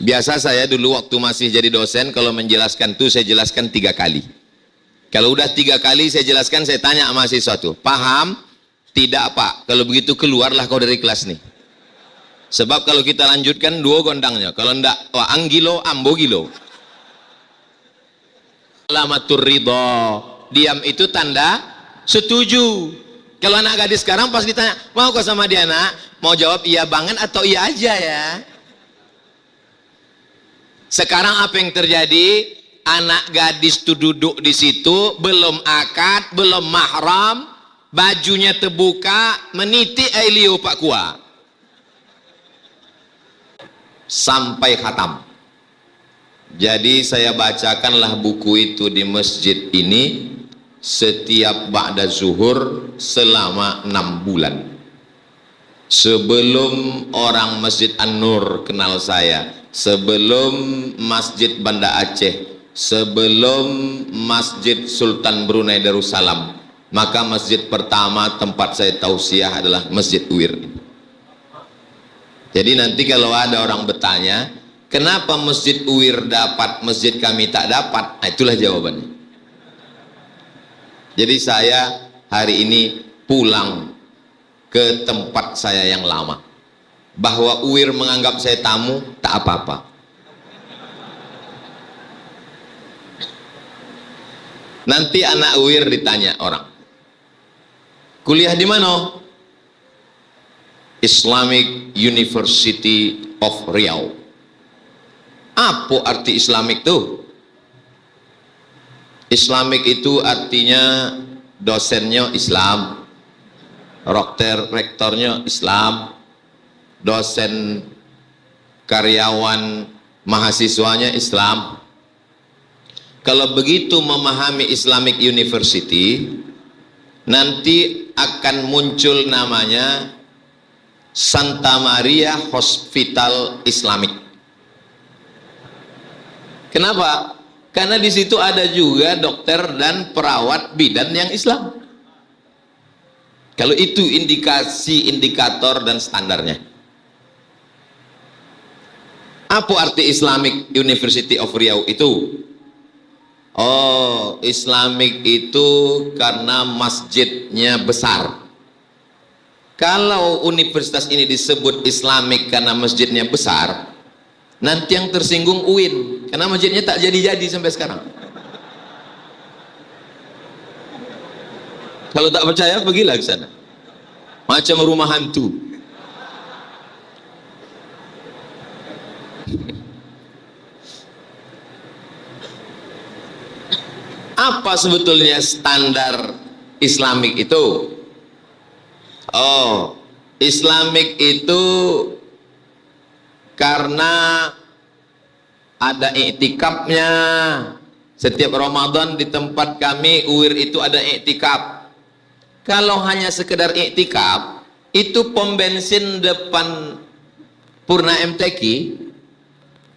Biasa saya dulu waktu masih jadi dosen, kalau menjelaskan tuh saya jelaskan 3 kali. Kalau udah 3 kali saya jelaskan, saya tanya mahasiswa tuh, paham? Tidak pak, kalau begitu keluarlah kau dari kelas nih. Sebab kalau kita lanjutkan 2 gondangnya, kalau enggak, wah anggilo, ambo gilo. Alamatur ridho, diam itu tanda setuju. Kalau anak gadis sekarang pas ditanya, mau kau sama dia nak? Mau jawab iya banget atau iya aja ya. Sekarang apa yang terjadi? Anak gadis tuh duduk di situ, belum akad, belum mahram, bajunya terbuka, meniti ailio pak kuah. Sampai khatam. Jadi saya bacakanlah buku itu di masjid ini setiap ba'da zuhur selama 6 bulan. Sebelum orang Masjid An-Nur kenal saya, sebelum Masjid Banda Aceh, sebelum Masjid Sultan Brunei Darussalam, maka masjid pertama tempat saya tausiah adalah Masjid Uwir. Jadi nanti kalau ada orang bertanya, kenapa Masjid Uwir dapat, masjid kami tak dapat? Nah, itulah jawabannya. Jadi saya hari ini pulang ke tempat saya yang lama. Bahwa Uwir menganggap saya tamu, tak apa-apa. Nanti anak Uwir ditanya orang, kuliah di mana? Islamic University of Riau. Apa arti Islamik tuh? Islamik itu artinya dosennya Islam, rektornya Islam, dosen karyawan mahasiswanya Islam. Kalau begitu memahami Islamic University, nanti akan muncul namanya Santa Maria Hospital Islamic. Kenapa? Karena di situ ada juga dokter dan perawat bidan yang Islam. Kalau itu indikasi, indikator dan standarnya. Apa arti Islamic University of Riau itu? Oh, Islamic itu karena masjidnya besar. Kalau universitas ini disebut Islamic karena masjidnya besar, nanti yang tersinggung UIN, karena masjidnya tak jadi-jadi sampai sekarang. Kalau tak percaya, pergilah ke sana. Macam rumah hantu. Apa sebetulnya standar Islamik itu? Oh, Islamik itu karena ada iktikafnya. Setiap Ramadan di tempat kami Uwir itu ada iktikaf. Kalau hanya sekedar iktikaf, itu pom bensin depan Purna MTQ,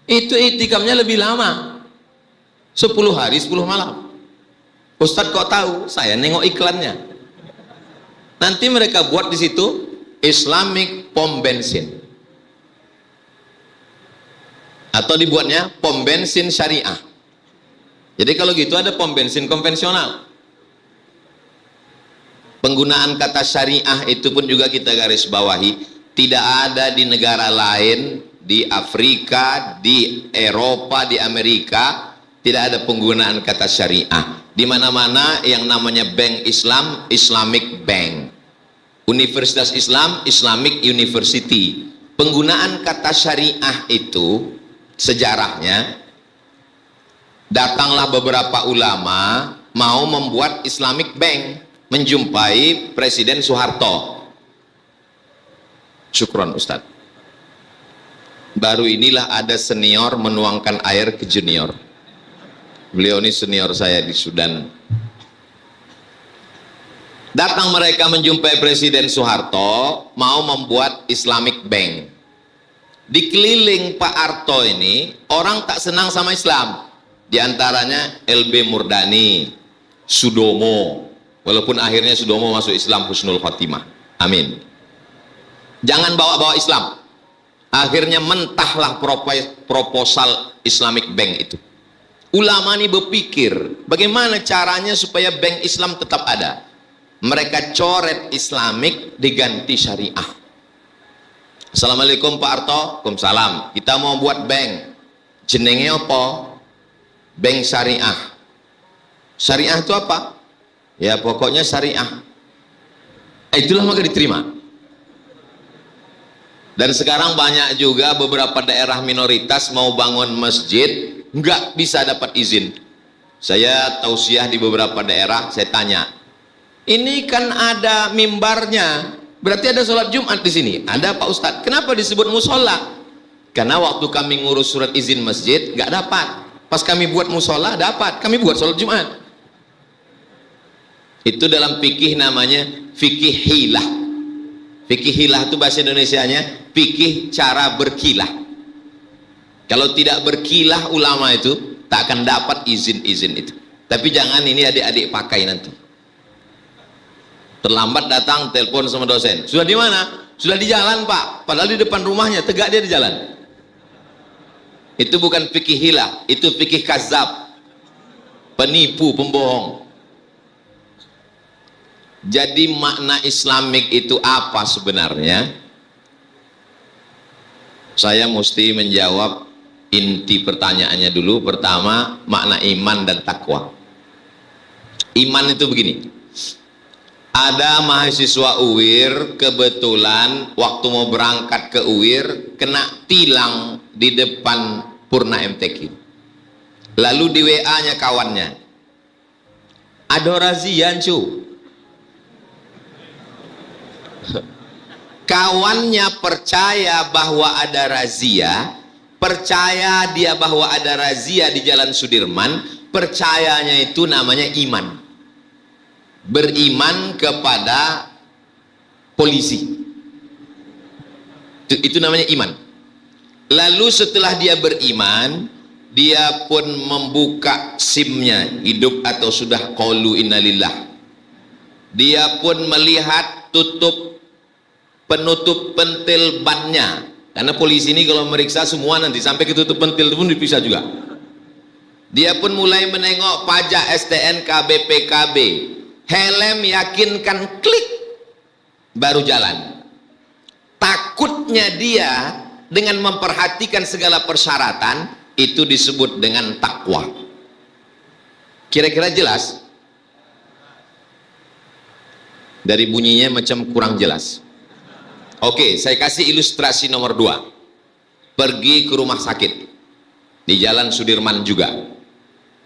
itu iktikafnya lebih lama, 10 hari 10 malam. Ustadz kok tahu? Saya nengok iklannya. Nanti mereka buat di situ Islamic pom bensin, atau dibuatnya pom bensin syariah. Jadi kalau gitu ada pom bensin konvensional. Penggunaan kata syariah itu pun juga kita garis bawahi. Tidak ada di negara lain, di Afrika, di Eropa, di Amerika, tidak ada penggunaan kata syariah. Di mana-mana yang namanya bank Islam, Islamic Bank. Universitas Islam, Islamic University. Penggunaan kata syariah itu sejarahnya, datanglah beberapa ulama mau membuat Islamic Bank, menjumpai Presiden Soeharto. Syukron Ustadz. Baru inilah ada senior menuangkan air ke junior. Beliau ini senior saya di Sudan. Datang mereka menjumpai Presiden Soeharto, mau membuat Islamic Bank. Dikeliling Pak Harto ini, orang tak senang sama Islam. Di antaranya LB Murdani, Sudomo. Walaupun akhirnya Sudomo masuk Islam husnul khotimah. Amin. Jangan bawa-bawa Islam. Akhirnya mentahlah proposal Islamic Bank itu. Ulama ini berpikir bagaimana caranya supaya bank Islam tetap ada. Mereka coret Islamic diganti syariah. Assalamualaikum Pak Arto. Waalaikumsalam. Kita mau buat bank. Jenenge apa? Bank syariah. Syariah itu apa? Ya pokoknya syariah. Itulah maka diterima. Dan sekarang banyak juga beberapa daerah minoritas mau bangun masjid nggak bisa dapat izin. Saya tausiah di beberapa daerah, saya tanya, ini kan ada mimbarnya, berarti ada sholat Jumat di sini. Ada Pak Ustadz. Kenapa disebut musola? Karena waktu kami ngurus surat izin masjid nggak dapat. Pas kami buat musola dapat. Kami buat sholat Jumat. Itu dalam fikih namanya fikih hilah. Fikih hilah itu bahasa Indonesianya fikih cara berkilah. Kalau tidak berkilah ulama itu tak akan dapat izin-izin itu. Tapi jangan ini adik-adik pakai nanti. Terlambat datang telepon sama dosen. Sudah di mana? Sudah di jalan Pak. Padahal di depan rumahnya tegak dia di jalan. Itu bukan fikih hilah, itu fikih kazab. Penipu, pembohong. Jadi makna Islamik itu apa sebenarnya? Saya mesti menjawab inti pertanyaannya dulu. Pertama, makna iman dan takwa. Iman itu begini. Ada mahasiswa UIR kebetulan waktu mau berangkat ke UIR kena tilang di depan Purna MTQ. Lalu di WA-nya kawannya, ada razia cu. Kawannya percaya bahwa ada razia, percaya dia bahwa ada razia di Jalan Sudirman, percayanya itu namanya iman. Beriman kepada polisi. Itu namanya iman. Lalu setelah dia beriman, dia pun membuka SIM-nya, hidup atau sudah qalu innalillah. Dia pun melihat penutup pentil bannya, karena polisi ini kalau meriksa semua nanti sampai ke tutup pentil itu pun dipisah juga. Dia pun mulai menengok pajak, STNK, BPKB, helm, yakinkan, klik, baru jalan. Takutnya dia dengan memperhatikan segala persyaratan itu disebut dengan takwa. Kira-kira jelas? Dari bunyinya macam kurang jelas. Oke, saya kasih ilustrasi nomor 2. Pergi ke rumah sakit di Jalan Sudirman juga.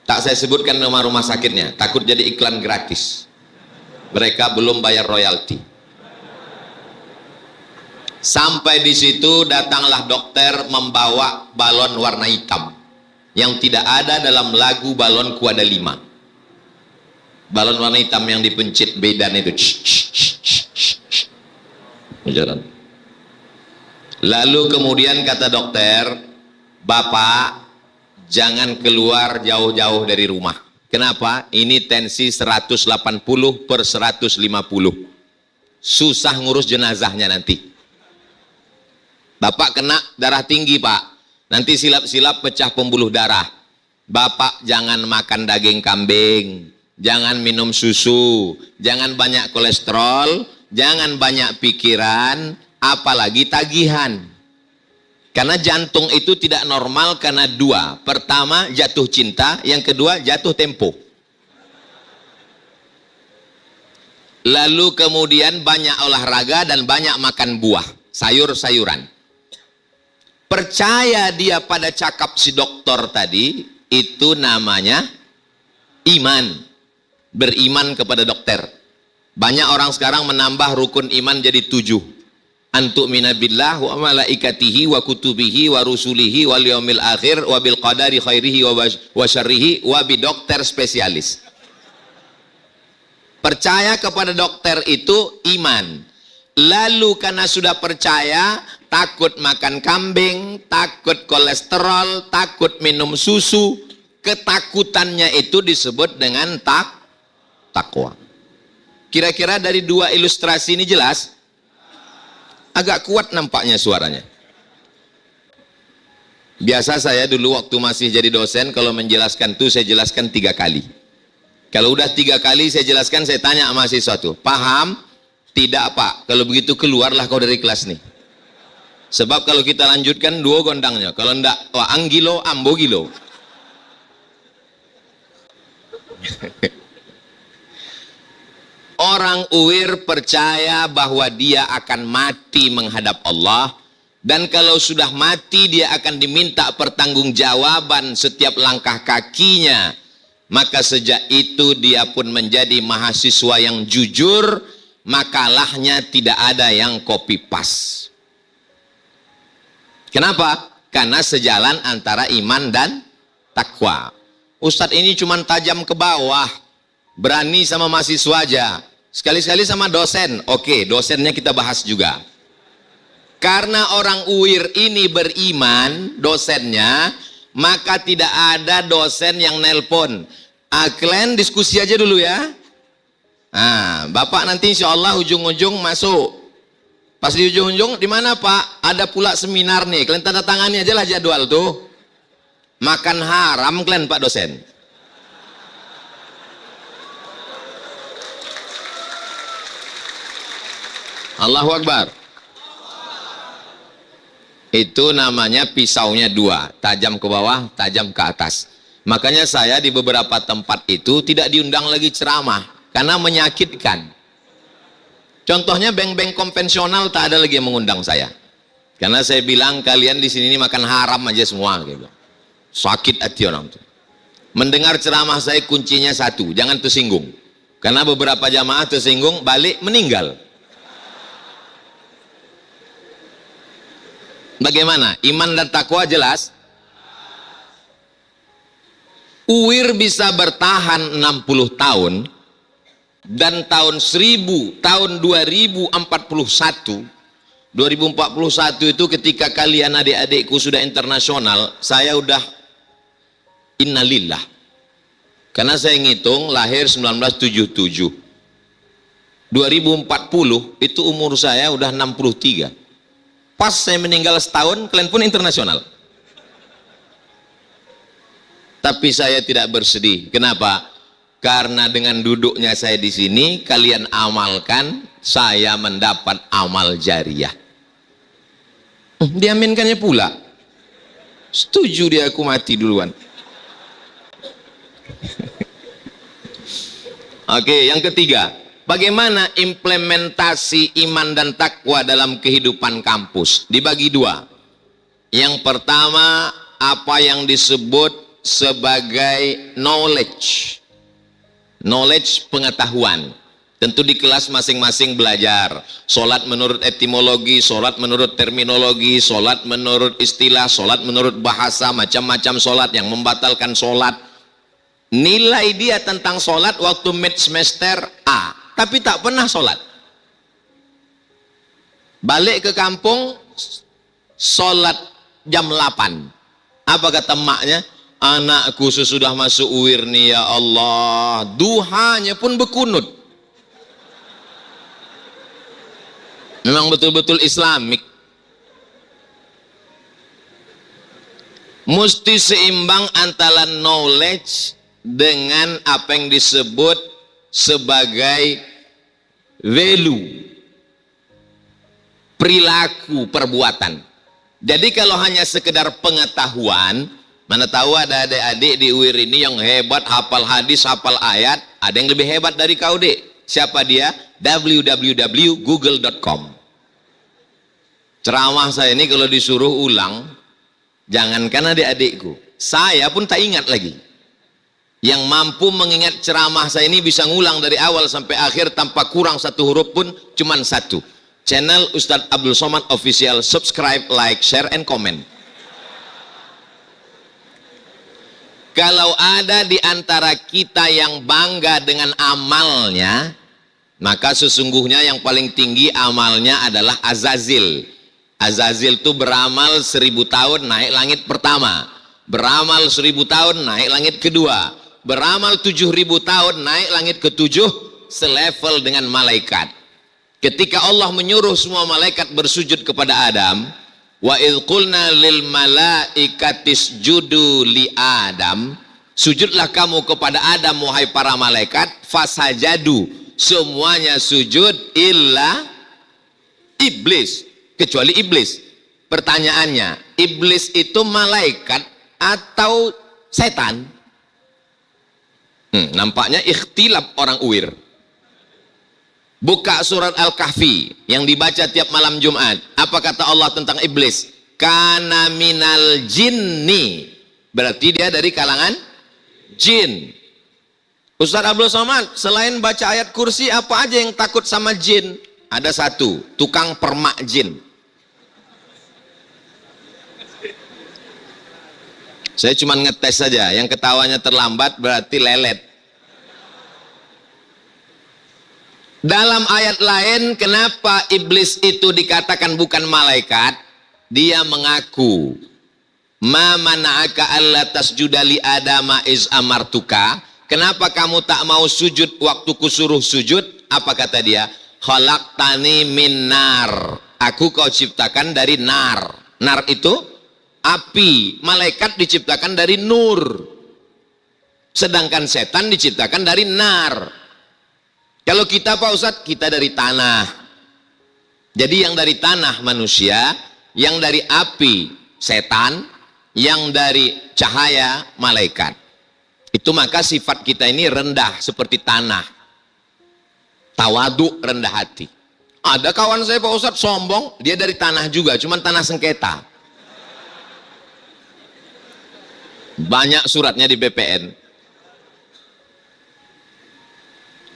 Tak saya sebutkan nama rumah sakitnya, takut jadi iklan gratis. Mereka belum bayar royalti. Sampai di situ datanglah dokter membawa balon warna hitam yang tidak ada dalam lagu balon Kuada 5. Balon warna hitam yang dipencit bedan itu. Jalan. Lalu kemudian kata dokter, Bapak jangan keluar jauh-jauh dari rumah. Kenapa? Ini tensi 180/150. Susah ngurus jenazahnya nanti. Bapak kena darah tinggi Pak, nanti silap-silap pecah pembuluh darah. Bapak jangan makan daging kambing, jangan minum susu, jangan banyak kolesterol, jangan banyak pikiran, apalagi tagihan. Karena jantung itu tidak normal karena 2. Pertama jatuh cinta, yang kedua jatuh tempo. Lalu kemudian banyak olahraga dan banyak makan buah, sayur-sayuran. Percaya dia pada cakap si dokter tadi, itu namanya iman. Beriman kepada dokter. Banyak orang sekarang menambah rukun iman jadi 7. Antuk minabillah wa malaikatihi wa kutubihi wa rusulihi wal yaumil akhir wa bil qadari khairihi wa syarrihi wa bi dokter spesialis. Percaya kepada dokter itu iman. Lalu karena sudah percaya, takut makan kambing, takut kolesterol, takut minum susu, ketakutannya itu disebut dengan takwa. Kira-kira dari 2 ilustrasi ini jelas? Agak kuat nampaknya suaranya. Biasa saya dulu waktu masih jadi dosen, kalau menjelaskan tuh saya jelaskan 3 kali. Kalau udah 3 kali saya jelaskan, saya tanya sama mahasiswa tuh, paham? Tidak Pak, kalau begitu keluarlah kau dari kelas nih. Sebab kalau kita lanjutkan 2 gondangnya, kalau enggak, wah anggilo, ambo gilo. Orang UIR percaya bahwa dia akan mati menghadap Allah, dan kalau sudah mati dia akan diminta pertanggungjawaban setiap langkah kakinya. Maka sejak itu dia pun menjadi mahasiswa yang jujur, makalahnya tidak ada yang copy paste. Kenapa? Karena sejalan antara iman dan takwa. Ustadz ini cuma tajam ke bawah, berani sama mahasiswa aja, sekali-sekali sama dosen. Oke, dosennya kita bahas juga. Karena orang UIR ini beriman, dosennya, maka tidak ada dosen yang nelpon. Kalian diskusi aja dulu ya. Nah, Bapak nanti insya Allah ujung-ujung masuk. Pas di ujung-ujung, di mana Pak? Ada pula seminar nih. Kalian tanda tangani aja lah jadwal tuh. Makan haram kalian Pak dosen. Allahu Akbar. Itu namanya pisaunya 2, tajam ke bawah, tajam ke atas. Makanya saya di beberapa tempat itu tidak diundang lagi ceramah, karena menyakitkan. Contohnya bank-bank konvensional tak ada lagi yang mengundang saya, karena saya bilang kalian di sini makan haram aja semua. Gitu. Sakit hati orang itu. Mendengar ceramah saya kuncinya 1, jangan tersinggung, karena beberapa jamaah tersinggung balik meninggal. Bagaimana? Iman dan takwa jelas. UIR bisa bertahan 60 tahun, dan tahun 2041 itu ketika kalian adik-adikku sudah internasional, saya udah innalillah. Karena saya ngitung lahir 1977. 2040 itu umur saya udah 63. Pas saya meninggal setahun, kalian pun internasional. Tapi saya tidak bersedih. Kenapa? Karena dengan duduknya saya di sini, kalian amalkan, saya mendapat amal jariah. Diaminkannya pula. Setuju dia, aku mati duluan. Oke, yang ketiga. Bagaimana implementasi iman dan takwa dalam kehidupan kampus? Dibagi 2. Yang pertama, apa yang disebut sebagai knowledge. Knowledge, pengetahuan. Tentu di kelas masing-masing belajar. Sholat menurut etimologi, sholat menurut terminologi, sholat menurut istilah, sholat menurut bahasa, macam-macam sholat yang membatalkan sholat. Nilai dia tentang sholat waktu mid semester A. Tapi tak pernah sholat. Balik ke kampung, sholat jam 8. Apa kata emaknya? Anakku sesudah masuk UIR nih ya Allah, duhanya pun berkunut. Memang betul-betul islamik. Mesti seimbang antara knowledge dengan apa yang disebut sebagai value, perilaku, perbuatan. Jadi kalau hanya sekedar pengetahuan, mana tahu ada adik-adik di UIR ini yang hebat, hafal hadis, hafal ayat, ada yang lebih hebat dari kau dek. Siapa dia? www.google.com. Ceramah saya ini kalau disuruh ulang, jangankan adik-adikku, saya pun tak ingat lagi. Yang mampu mengingat ceramah saya ini bisa ngulang dari awal sampai akhir tanpa kurang satu huruf pun, cuman 1. Channel Ustadz Abdul Somad Official. Subscribe, like, share, and comment. Kalau ada di antara kita yang bangga dengan amalnya, maka sesungguhnya yang paling tinggi amalnya adalah Azazil. Azazil itu beramal 1000 tahun naik langit pertama, beramal 1000 tahun naik langit kedua, beramal 7000 tahun naik langit ke-7, selevel dengan malaikat. Ketika Allah menyuruh semua malaikat bersujud kepada Adam, Wa idh qulna lil malaikatis judu li Adam, sujudlah kamu kepada Adam wahai para malaikat, fasajadu, semuanya sujud illa iblis, kecuali iblis. Pertanyaannya, iblis itu malaikat atau setan? Nampaknya ikhtilaf orang Uir. Buka surat Al-Kahfi yang dibaca tiap malam Jumat. Apa kata Allah tentang iblis? Kana minal jinni, berarti dia dari kalangan jin. Ustaz Abdul Somad, selain baca ayat kursi, apa aja yang takut sama jin? Ada satu, tukang permak jin. Saya cuma ngetes saja, yang ketawanya terlambat berarti lelet. Dalam ayat lain, kenapa iblis itu dikatakan bukan malaikat? Dia mengaku, ma mana'aka alla tasjuda li adama iz amartuka. Kenapa kamu tak mau sujud waktu kusuruh sujud? Apa kata dia? Khalaqtani min nar, aku kau ciptakan dari nar. Nar itu api, malaikat diciptakan dari nur, sedangkan setan diciptakan dari nar. Kalau kita Pak Ustadz, kita dari tanah. Jadi yang dari tanah manusia, yang dari api setan, yang dari cahaya malaikat. Itu maka sifat kita ini rendah seperti tanah. Tawaduk, rendah hati. Ada kawan saya Pak Ustadz sombong, dia dari tanah juga, cuman tanah sengketa. Banyak suratnya di BPN.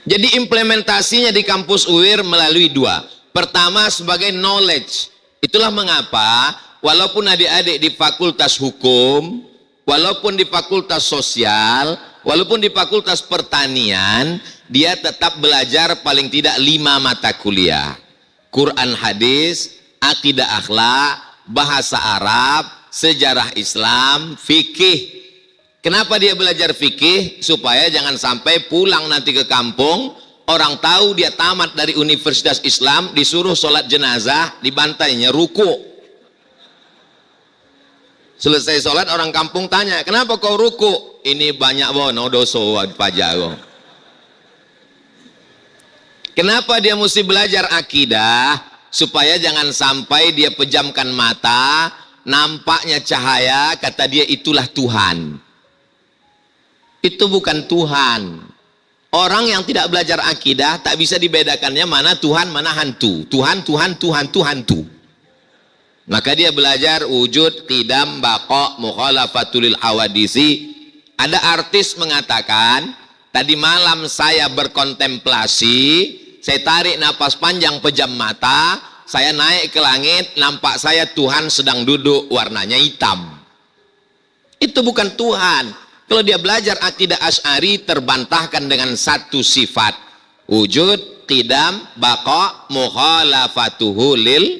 Jadi implementasinya di kampus UIR melalui dua. Pertama sebagai knowledge. Itulah mengapa walaupun adik-adik di fakultas hukum, walaupun di fakultas sosial, walaupun di fakultas pertanian, dia tetap belajar paling tidak 5 mata kuliah. Quran hadis, akidah akhlak, bahasa Arab, sejarah Islam, fikih. Kenapa dia belajar fikih? Supaya jangan sampai pulang nanti ke kampung, orang tahu dia tamat dari Universitas Islam, disuruh sholat jenazah, dibantainya ruku. Selesai sholat, orang kampung tanya, kenapa kau ruku? Ini banyak bono doso pajago. Kenapa dia mesti belajar akidah? Supaya jangan sampai dia pejamkan mata, nampaknya cahaya, kata dia itulah Tuhan. Itu bukan Tuhan. Orang yang tidak belajar akidah tak bisa dibedakannya mana Tuhan, mana hantu. Tuhan, Tuhan, Tuhan, Tuhan, hantu. Maka dia belajar wujud, qidam, baqa, mukhalafatulil hawadisi. Ada artis mengatakan, tadi malam saya berkontemplasi, saya tarik napas panjang, pejam mata, saya naik ke langit, nampak saya Tuhan sedang duduk, warnanya hitam. Itu bukan Tuhan. Kalau dia belajar akidah Asy'ari, terbantahkan dengan satu sifat, wujud, qidam, baqa, mukhalafatuhu lil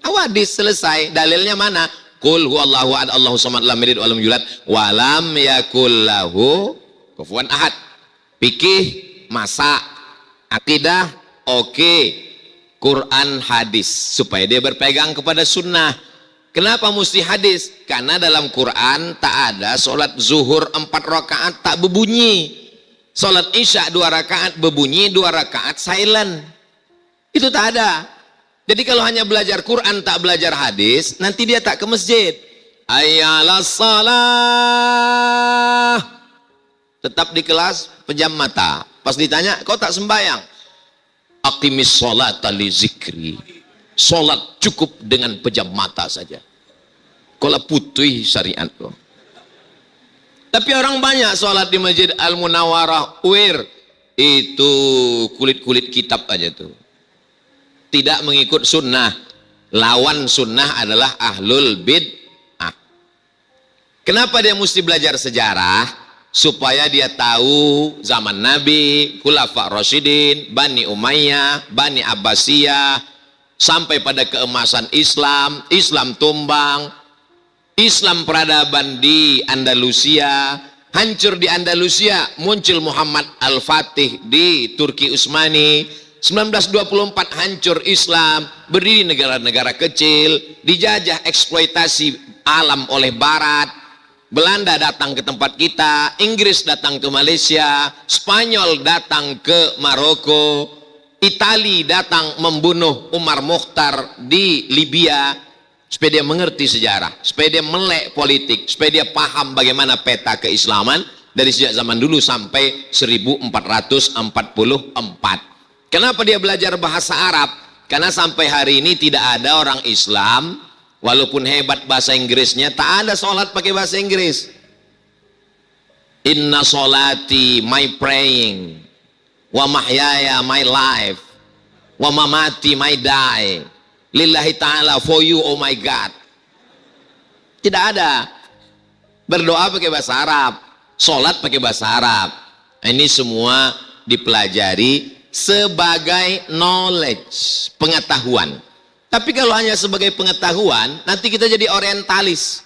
hawadis. Selesai. Dalilnya mana? Qul huwallahu ahad, Allahu samad, lam yalid wa lam yulad wa lam yakul lahu kufuwan ahad. Fikih, masak, akidah, oke. Quran, hadis, supaya dia berpegang kepada sunnah. Kenapa mesti hadis? Karena dalam Quran tak ada sholat zuhur 4 rakaat tak berbunyi, sholat isya 2 rakaat berbunyi, 2 rakaat silent. Itu tak ada. Jadi kalau hanya belajar Quran tak belajar hadis, nanti dia tak ke masjid. Ayyalas salah, tetap di kelas pejam mata. Pas ditanya, kau tak sembahyang? Aqimis sholata li zikri, sholat cukup dengan pejam mata saja. Kalau putih syariat kok. Tapi orang banyak sholat di Masjid Al-Munawwarah UIR itu kulit-kulit kitab aja tuh. Tidak mengikut sunnah. Lawan sunnah adalah ahlul bid'ah. Kenapa dia mesti belajar sejarah? Supaya dia tahu zaman Nabi, Khulafa Rasyidin, Bani Umayyah, Bani Abbasiyah, sampai pada keemasan Islam, Islam tumbang, Islam peradaban di Andalusia, hancur di Andalusia, muncul Muhammad Al-Fatih di Turki Utsmani, 1924 hancur Islam, berdiri negara-negara kecil, dijajah eksploitasi alam oleh Barat. Belanda datang ke tempat kita, Inggris datang ke Malaysia, Spanyol datang ke Maroko, Itali datang membunuh Umar Mokhtar di Libya, supaya dia mengerti sejarah, supaya dia melek politik, supaya dia paham bagaimana peta keislaman dari sejak zaman dulu sampai 1444. Kenapa dia belajar bahasa Arab? Karena sampai hari ini tidak ada orang Islam, walaupun hebat bahasa Inggrisnya, tak ada sholat pakai bahasa Inggris. Inna sholati, my praying, wa mahyaya, my life, wa mamati, my die, lillahi ta'ala, for you, oh my God. Tidak ada. Berdoa pakai bahasa Arab, sholat pakai bahasa Arab. Ini semua dipelajari sebagai knowledge, pengetahuan. Tapi kalau hanya sebagai pengetahuan, nanti kita jadi orientalis.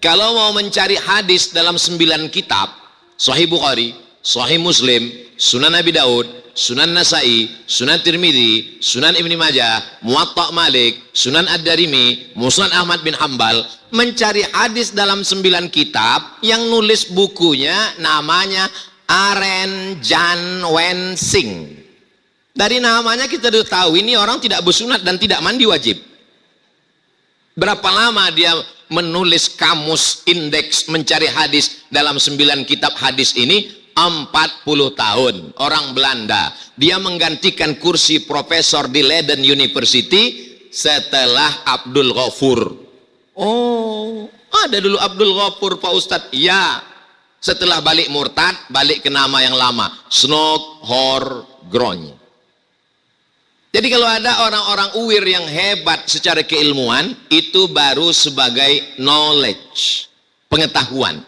Kalau mau mencari hadis dalam 9 kitab, Sahih Bukhari, Sahih Muslim, Sunan Abi Daud, Sunan Nasai, Sunan Tirmidzi, Sunan Ibni Majah, Muwatta Malik, Sunan Ad-Darimi, Musnad Ahmad bin Hambal, mencari hadis dalam 9 kitab, yang nulis bukunya namanya Aren Jan Wen Sing. Dari namanya kita sudah tahu ini orang tidak bersunat dan tidak mandi wajib. Berapa lama dia menulis kamus indeks mencari hadis dalam 9 kitab hadis ini? 40 tahun. Orang Belanda. Dia menggantikan kursi profesor di Leiden University setelah Abdul Ghafur. Oh, ada dulu Abdul Ghafur Pak Ustadz? Ya. Setelah balik murtad, balik ke nama yang lama, Snok Hor Grony. Jadi kalau ada orang-orang uwir yang hebat secara keilmuan, itu baru sebagai knowledge, pengetahuan,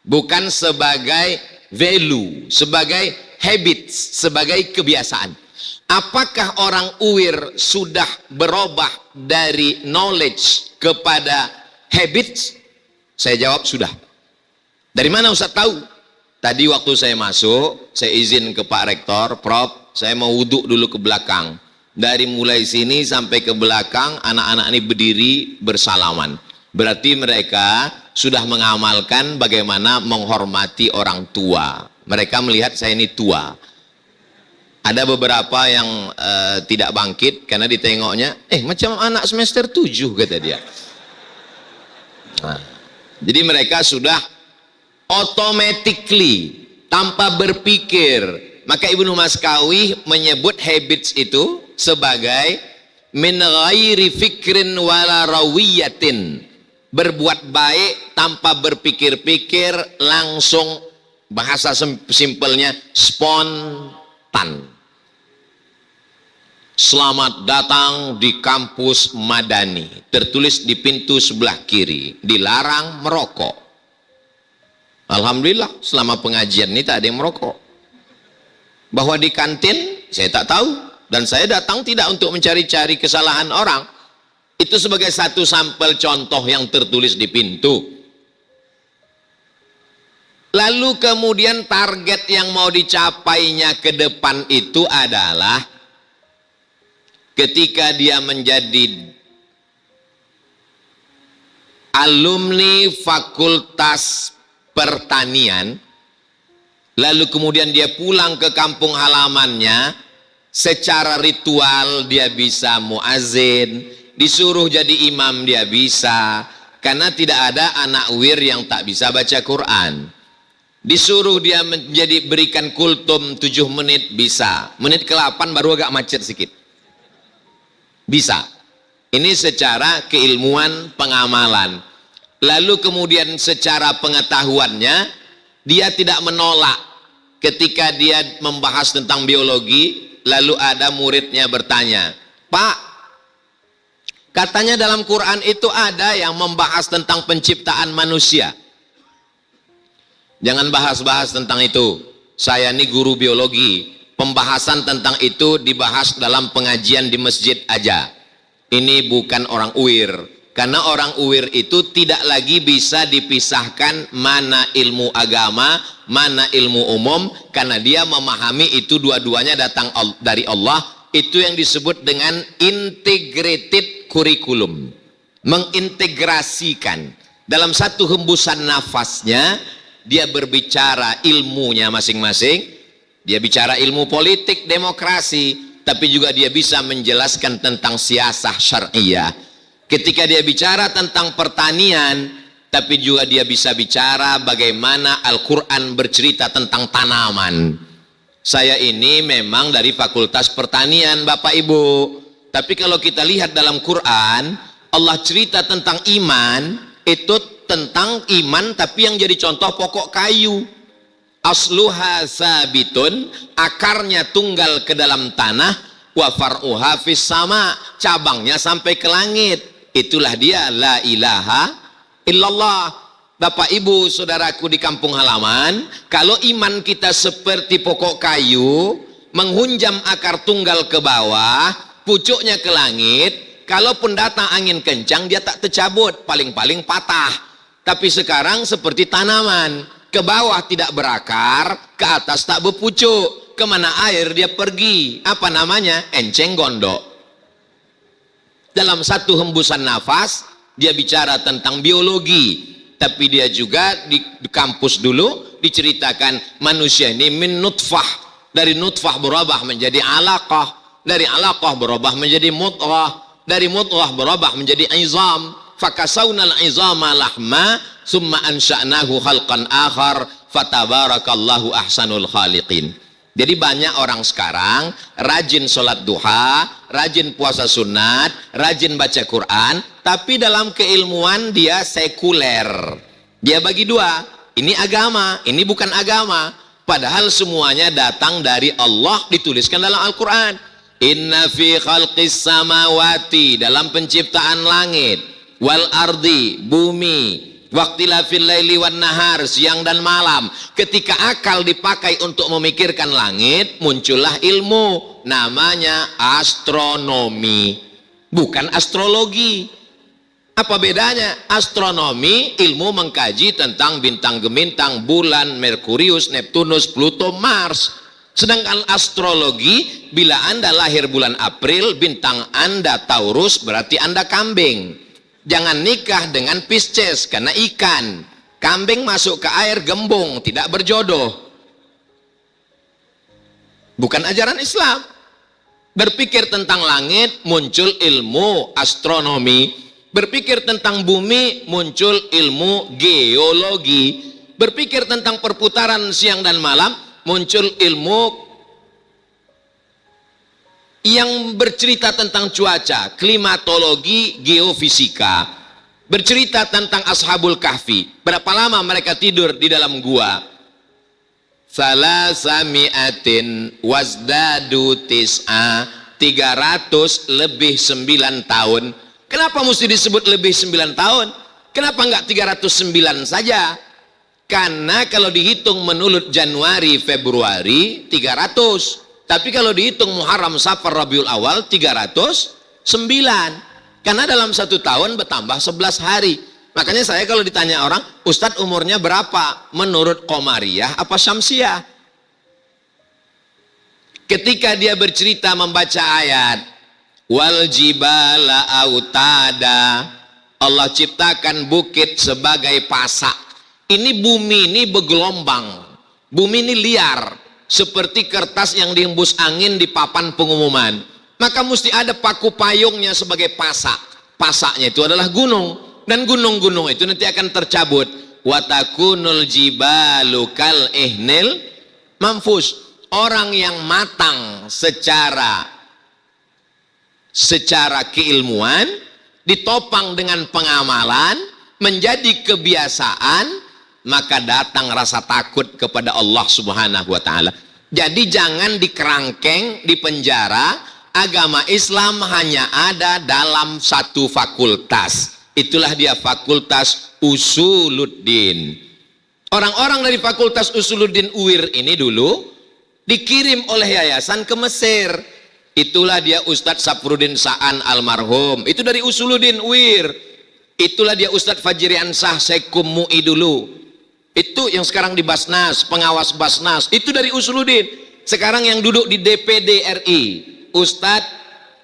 bukan sebagai value, sebagai habits, sebagai kebiasaan. Apakah orang uwir sudah berubah dari knowledge kepada habits? Saya jawab sudah. Dari mana Ustaz tahu? Tadi waktu saya masuk, saya izin ke Pak Rektor, Prof, saya mau wudhu dulu ke belakang. Dari mulai sini sampai ke belakang, anak-anak ini berdiri bersalaman. Berarti mereka sudah mengamalkan bagaimana menghormati orang tua. Mereka melihat saya ini tua. Ada beberapa yang tidak bangkit karena ditengoknya, macam anak semester 7 kata dia. Nah, jadi mereka sudah automatically, tanpa berpikir. Maka Ibnu Maskawi menyebut habits itu sebagai min ghairi fikrin wala rawiyatin, berbuat baik tanpa berpikir-pikir, langsung, bahasa simpelnya spontan. Selamat datang di kampus Madani, tertulis di pintu sebelah kiri, dilarang merokok. Alhamdulillah selama pengajian ini tak ada yang merokok. Bahwa di kantin saya tak tahu, dan saya datang tidak untuk mencari-cari kesalahan orang. Itu sebagai satu sampel contoh yang tertulis di pintu. Lalu kemudian target yang mau dicapainya ke depan itu adalah ketika dia menjadi alumni Fakultas Pertanian, lalu kemudian dia pulang ke kampung halamannya, secara ritual dia bisa muazin, disuruh jadi imam dia bisa, karena tidak ada anak wir yang tak bisa baca Quran. Disuruh dia menjadi berikan kultum 7 menit bisa, menit ke-8 baru agak macet sedikit, bisa. Ini secara keilmuan pengamalan. Lalu kemudian secara pengetahuannya, dia tidak menolak ketika dia membahas tentang biologi. Lalu ada muridnya bertanya, Pak, katanya dalam Quran itu ada yang membahas tentang penciptaan manusia. Jangan bahas-bahas tentang itu. Saya ini guru biologi. Pembahasan tentang itu dibahas dalam pengajian di masjid aja. Ini bukan orang uwir. Karena orang UIR itu tidak lagi bisa dipisahkan mana ilmu agama, mana ilmu umum, karena dia memahami itu dua-duanya datang dari Allah. Itu yang disebut dengan integrated curriculum, mengintegrasikan dalam satu hembusan nafasnya. Dia berbicara ilmunya masing-masing, dia bicara ilmu politik, demokrasi, tapi juga dia bisa menjelaskan tentang siasah syariah. Ketika dia bicara tentang pertanian, tapi juga dia bisa bicara bagaimana Al-Quran bercerita tentang tanaman. Saya ini memang dari Fakultas Pertanian, Bapak Ibu, tapi kalau kita lihat dalam Quran, Allah cerita tentang iman, itu tentang iman tapi yang jadi contoh pokok kayu. Asluha sabitun, akarnya tunggal ke dalam tanah, wa far'uha fis sama, cabangnya sampai ke langit. Itulah dia la ilaha illallah. Bapak Ibu saudaraku di kampung halaman, kalau iman kita seperti pokok kayu, menghunjam akar tunggal ke bawah, pucuknya ke langit, kalaupun datang angin kencang dia tak tercabut, paling-paling patah. Tapi sekarang seperti tanaman, ke bawah tidak berakar, ke atas tak berpucuk, kemana air dia pergi. Apa namanya? Enceng gondok. Dalam satu hembusan nafas dia bicara tentang biologi, tapi dia juga di kampus dulu diceritakan manusia ini min nutfah, dari nutfah berubah menjadi alaqah, dari alaqah berubah menjadi mudghah, dari mudghah berubah menjadi izam, fakasawnal izama lahma summa ansha'nahu khalqan akhar fatabarakallahu ahsanul khaliqin. Jadi banyak orang sekarang rajin sholat duha, rajin puasa sunat, rajin baca Quran, tapi dalam keilmuan dia sekuler. Dia bagi dua, ini agama, ini bukan agama. Padahal semuanya datang dari Allah, dituliskan dalam Al-Quran. Inna fi khalqis samawati, dalam penciptaan langit, wal ardi, bumi, waqtilafil laili wan nahar, siang dan malam. Ketika akal dipakai untuk memikirkan langit, muncullah ilmu, namanya astronomi, bukan astrologi. Apa bedanya? Astronomi ilmu mengkaji tentang bintang gemintang, bulan, Merkurius, Neptunus, Pluto, Mars. Sedangkan astrologi, bila Anda lahir bulan April, bintang Anda Taurus, berarti Anda kambing. Jangan nikah dengan Pisces karena ikan. Kambing masuk ke air gembung, tidak berjodoh. Bukan ajaran Islam. Berpikir tentang langit, muncul ilmu astronomi. Berpikir tentang bumi, muncul ilmu geologi. Berpikir tentang perputaran siang dan malam, muncul ilmu yang bercerita tentang cuaca, klimatologi, geofisika. Bercerita tentang Ashabul Kahfi, berapa lama mereka tidur di dalam gua. Salasami'atin wazdadu tis'a, 300 lebih 9 tahun. Kenapa mesti disebut lebih 9 tahun? Kenapa enggak 309 saja? Karena kalau dihitung menurut Januari, Februari 300. Tapi kalau dihitung Muharram, Safar, Rabiul Awal 309. Karena dalam satu tahun bertambah 11 hari. Makanya saya kalau ditanya orang, Ustadz umurnya berapa? Menurut Qamariyah apa Syamsiyah? Ketika dia bercerita membaca ayat wal jibala autada, Allah ciptakan bukit sebagai pasak. Ini bumi ini bergelombang, bumi ini liar, seperti kertas yang dihembus angin di papan pengumuman. Maka mesti ada paku payungnya sebagai pasak. Pasaknya itu adalah gunung, dan gunung-gunung itu nanti akan tercabut. Watakunul jibalu kal ihnil manfus. Orang yang matang secara keilmuan ditopang dengan pengamalan menjadi kebiasaan, maka datang rasa takut kepada Allah Subhanahu wa taala. Jadi jangan dikerangkeng, di penjara. Agama Islam hanya ada dalam satu fakultas. Itulah dia Fakultas Usuluddin. Orang-orang dari Fakultas Usuluddin UIR ini dulu dikirim oleh yayasan ke Mesir. Itulah dia Ustadz Safruddin Sa'an almarhum. Itu dari Usuluddin UIR. Itulah dia Ustadz Fajri Ansah Sekum MUI dulu. Itu yang sekarang di Basnas, pengawas Basnas, itu dari Usuluddin. Sekarang yang duduk di DPD RI, Ustadz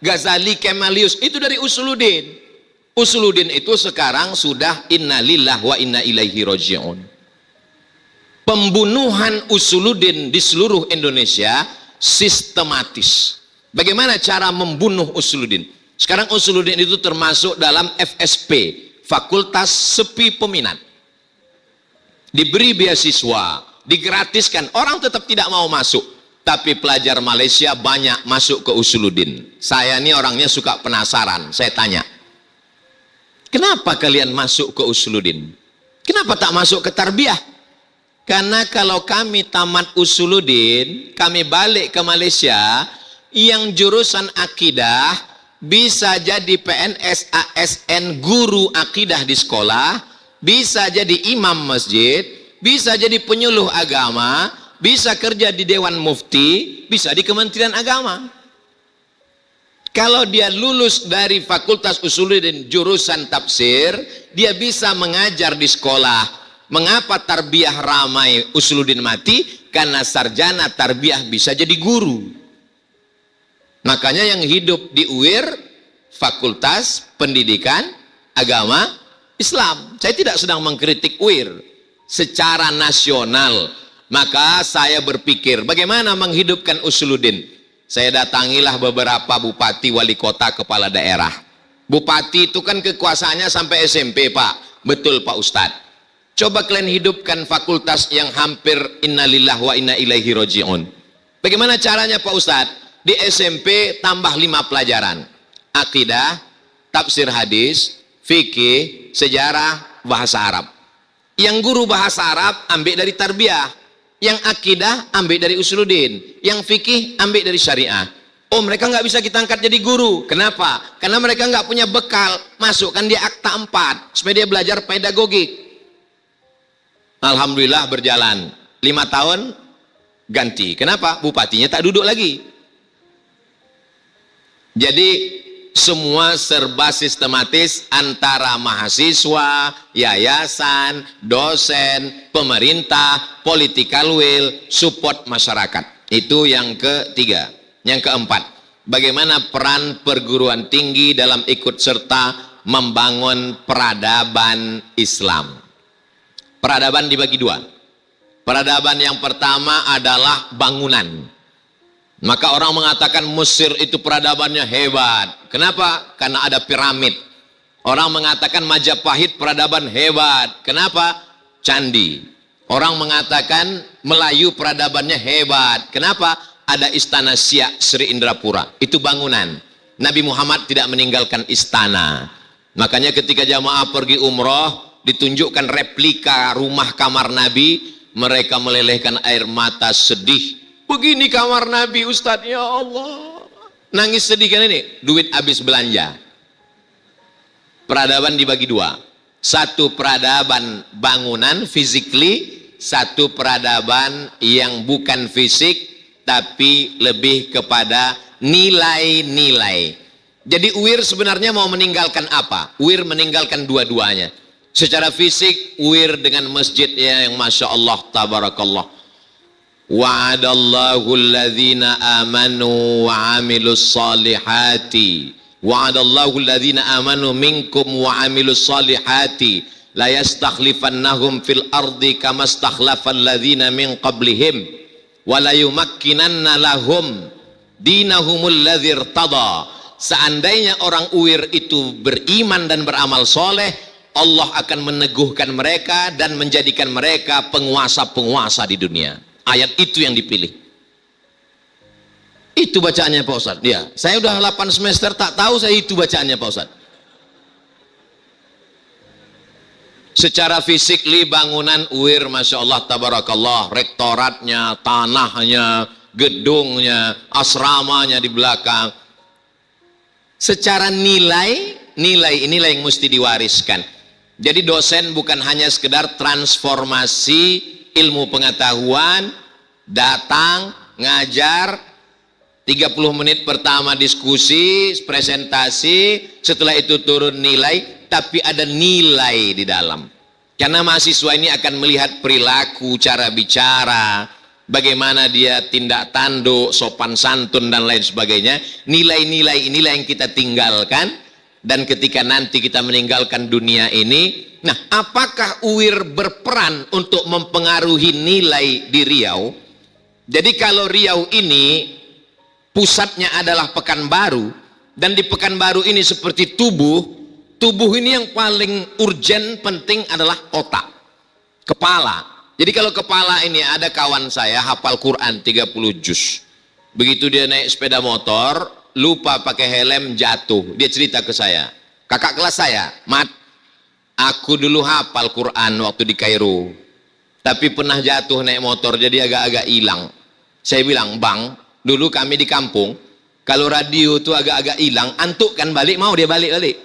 Ghazali Kemalius, itu dari Usuluddin. Usuluddin itu sekarang sudah innalillah wa inna ilaihi raji'un. Pembunuhan Usuluddin di seluruh Indonesia sistematis. Bagaimana cara membunuh Usuluddin? Sekarang Usuluddin itu termasuk dalam FSP, Fakultas Sepi Peminat. Diberi beasiswa, digratiskan, orang tetap tidak mau masuk. Tapi pelajar Malaysia banyak masuk ke Usuluddin. Saya ini orangnya suka penasaran, saya tanya, kenapa kalian masuk ke Usuluddin? Kenapa tak masuk ke Tarbiyah? Karena kalau kami tamat Usuluddin, kami balik ke Malaysia, yang jurusan akidah bisa jadi PNS ASN guru akidah di sekolah, bisa jadi imam masjid, bisa jadi penyuluh agama, bisa kerja di Dewan Mufti, bisa di Kementerian Agama. Kalau dia lulus dari Fakultas Usuluddin jurusan tafsir, dia bisa mengajar di sekolah. Mengapa tarbiyah ramai Usuluddin mati? Karena sarjana tarbiyah bisa jadi guru. Makanya yang hidup di UIR Fakultas Pendidikan Agama Islam. Saya tidak sedang mengkritik UIR secara nasional. Maka saya berpikir bagaimana menghidupkan Usuluddin. Saya datangilah beberapa bupati, wali kota, kepala daerah. Bupati itu kan kekuasaannya sampai SMP, Pak. Betul, Pak Ustadz. Coba kalian hidupkan fakultas yang hampir innalillah wa inna ilaihi raji'un. Bagaimana caranya, Pak Ustadz? Di SMP tambah 5 pelajaran. Akidah, tafsir hadis, fikih, sejarah, bahasa Arab. Yang guru bahasa Arab ambil dari tarbiyah, yang akidah ambil dari Usuluddin, yang fikih ambil dari syariah. Oh, mereka nggak bisa kita angkat jadi guru. Kenapa? Karena mereka nggak punya bekal. Masukkan dia akta 4 supaya dia belajar pedagogik. Alhamdulillah berjalan 5 tahun ganti. Kenapa? Bupatinya tak duduk lagi. Jadi semua serba sistematis antara mahasiswa, yayasan, dosen, pemerintah, political will, support masyarakat. Itu yang ketiga. Yang keempat, bagaimana peran perguruan tinggi dalam ikut serta membangun peradaban Islam. Peradaban dibagi 2. Peradaban yang pertama adalah bangunan. Maka orang mengatakan Mesir itu peradabannya hebat. Kenapa? Karena ada piramid. Orang mengatakan Majapahit peradaban hebat. Kenapa? Candi. Orang mengatakan Melayu peradabannya hebat. Kenapa? Ada istana Siak Sri Indrapura. Itu bangunan. Nabi Muhammad tidak meninggalkan istana. Makanya ketika jamaah pergi umroh, ditunjukkan replika rumah kamar Nabi, mereka melelehkan air mata sedih. Begini kamar Nabi, Ustadz, ya Allah. Nangis sedih kan ini? Duit habis belanja. Peradaban dibagi 2. Satu peradaban bangunan, physically. Satu peradaban yang bukan fisik, tapi lebih kepada nilai-nilai. Jadi UIR sebenarnya mau meninggalkan apa? UIR meninggalkan dua-duanya. Secara fisik, UIR dengan masjidnya yang Masya Allah, Tabarakallah. Wa'adallahu alladhina amanu wa amilus salihati wa'adallahu alladhina amanu minkum wa amilus salihati la yastakhlifannahum fil ardi kama stakhlafal ladzina min qablihim wa la yumakkinanna lahum dinahumul ladzi irtada. Seandainya orang UIR itu beriman dan beramal soleh, Allah akan meneguhkan mereka dan menjadikan mereka penguasa-penguasa di dunia. Ayat itu yang dipilih. Itu bacaannya Pak Ustadz. Ya, saya udah 8 semester tak tahu saya itu bacaannya Pak Ustadz. Secara fisik bangunan UIR Masya Allah Tabarakallah, rektoratnya, tanahnya, gedungnya, asramanya di belakang. Secara nilai yang mesti diwariskan. Jadi dosen bukan hanya sekedar transformasi ilmu pengetahuan, datang, ngajar, 30 menit pertama diskusi, presentasi, setelah itu turun nilai, tapi ada nilai di dalam. Karena mahasiswa ini akan melihat perilaku, cara bicara, bagaimana dia tindak tanduk, sopan santun dan lain sebagainya. Nilai-nilai inilah yang kita tinggalkan, dan ketika nanti kita meninggalkan dunia ini, nah, apakah UIR berperan untuk mempengaruhi nilai di Riau? Jadi kalau Riau ini pusatnya adalah Pekanbaru, dan di Pekanbaru ini seperti tubuh ini yang paling urgen penting adalah otak, kepala. Jadi kalau kepala ini, ada kawan saya hafal Quran 30 juz. Begitu dia naik sepeda motor, lupa pakai helm, jatuh. Dia cerita ke saya, kakak kelas saya, Mat, aku dulu hafal Quran waktu di Kairo, tapi pernah jatuh naik motor jadi agak-agak hilang. Saya bilang, Bang, dulu kami di kampung, kalau radio tuh agak-agak hilang, antuk kan balik, mau dia balik-balik.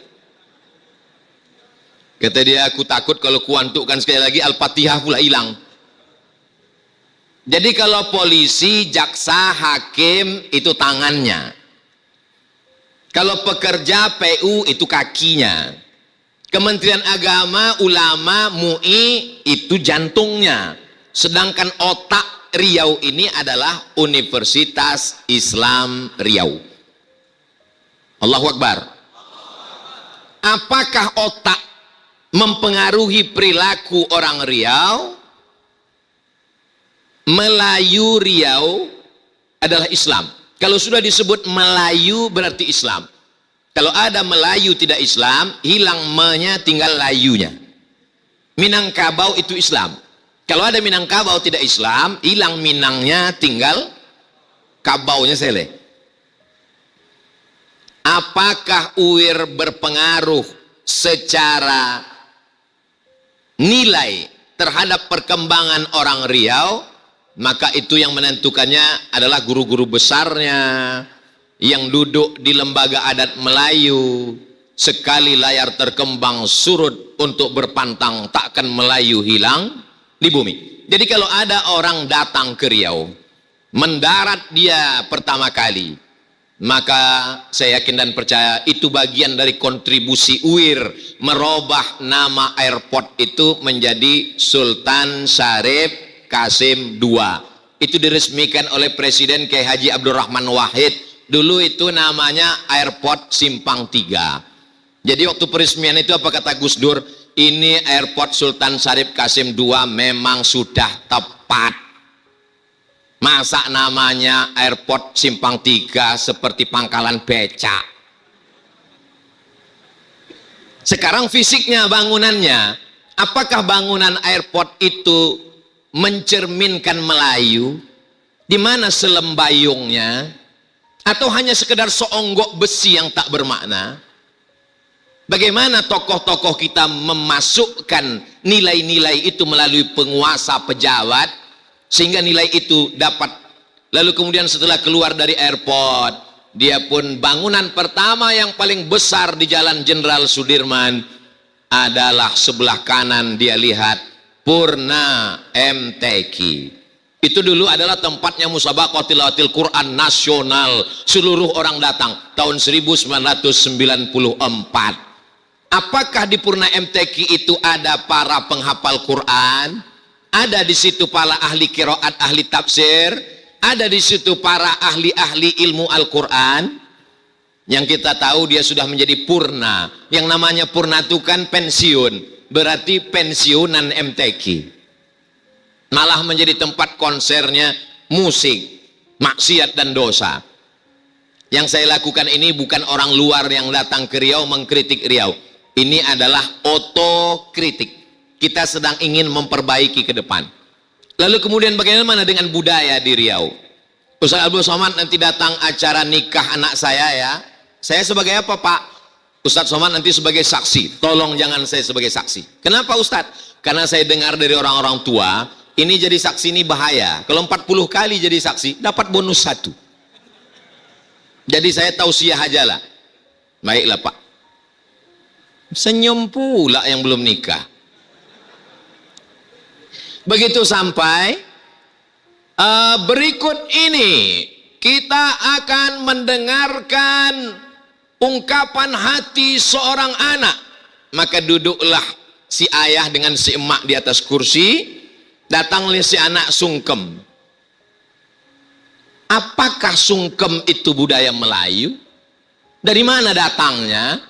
Kata dia, aku takut kalau kuantukkan sekali lagi, Al-Fatihah pula hilang. Jadi kalau polisi, jaksa, hakim, itu tangannya. Kalau pekerja, PU, itu kakinya. Kementerian Agama, ulama, MUI, itu jantungnya. Sedangkan otak Riau ini adalah Universitas Islam Riau. Allahu Akbar. Apakah otak mempengaruhi perilaku orang Riau? Melayu Riau adalah Islam. Kalau sudah disebut Melayu berarti Islam. Kalau ada Melayu tidak Islam, hilang me-nya, tinggal layunya. Minangkabau itu Islam. Kalau ada Minangkabau tidak Islam, hilang Minangnya, tinggal kabaunya sele. Apakah UIR berpengaruh secara nilai terhadap perkembangan orang Riau? Maka itu yang menentukannya adalah guru-guru besarnya yang duduk di lembaga adat Melayu. Sekali layar terkembang surut untuk berpantang, takkan Melayu hilang di bumi. Jadi kalau ada orang datang ke Riau, mendarat dia pertama kali, maka saya yakin dan percaya itu bagian dari kontribusi UIR merubah nama airport itu menjadi Sultan Syarif Kasim II. Itu diresmikan oleh Presiden Kiai Haji Abdurrahman Wahid. Dulu itu namanya Airport Simpang 3. Jadi waktu peresmian itu apa kata Gus Dur? Ini Airport Sultan Syarif Kasim II memang sudah tepat. Masa namanya Airport Simpang 3 seperti pangkalan becak? Sekarang fisiknya, bangunannya, apakah bangunan airport itu mencerminkan Melayu, di mana selembayungnya, atau hanya sekedar seonggok besi yang tak bermakna? Bagaimana tokoh-tokoh kita memasukkan nilai-nilai itu melalui penguasa pejabat, sehingga nilai itu dapat, lalu kemudian setelah keluar dari airport, dia pun bangunan pertama yang paling besar di Jalan Jenderal Sudirman adalah sebelah kanan dia lihat Purna MTQ. Itu dulu adalah tempatnya musabaqah tilawatil Quran nasional, seluruh orang datang tahun 1994. Apakah di Purna MTQ itu ada para penghafal Quran? Ada di situ para ahli qiraat, ahli tafsir, ada di situ para ahli-ahli ilmu Al-Quran. Yang kita tahu dia sudah menjadi purna. Yang namanya purna itu kan pensiun, berarti pensiunan MTQ. Malah menjadi tempat konsernya musik, maksiat dan dosa. Yang saya lakukan ini bukan orang luar yang datang ke Riau mengkritik Riau. Ini adalah otokritik. Kita sedang ingin memperbaiki ke depan. Lalu kemudian bagaimana dengan budaya di Riau? Ustaz Abdul Somad nanti datang acara nikah anak saya ya. Saya sebagai apa Pak? Ustadz Somad nanti sebagai saksi. Tolong jangan saya sebagai saksi. Kenapa Ustadz? Karena saya dengar dari orang-orang tua, ini jadi saksi ini bahaya. Kalau 40 kali jadi saksi, dapat bonus 1. Jadi saya tausiah aja lah. Baiklah Pak. Senyum pula yang belum nikah. Begitu sampai berikut ini, kita akan mendengarkan ungkapan hati seorang anak. Maka duduklah si ayah dengan si emak di atas kursi, datanglah si anak sungkem. Apakah sungkem itu budaya Melayu? Dari mana datangnya?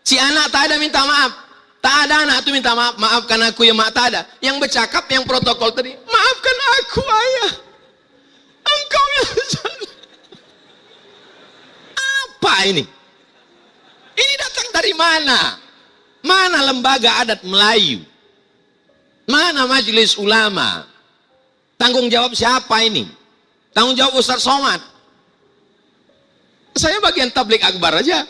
Si anak tak ada minta maaf. Tak ada anak itu minta maaf. Maafkan aku ya mak, tak ada. Yang bercakap yang protokol tadi, maafkan aku ayah, engkau yang salah. Apa ini? Ini datang dari mana? Mana lembaga adat Melayu? Mana majelis ulama? Tanggung jawab siapa ini? Tanggung jawab Ustaz Somad. Saya bagian tablik akbar aja.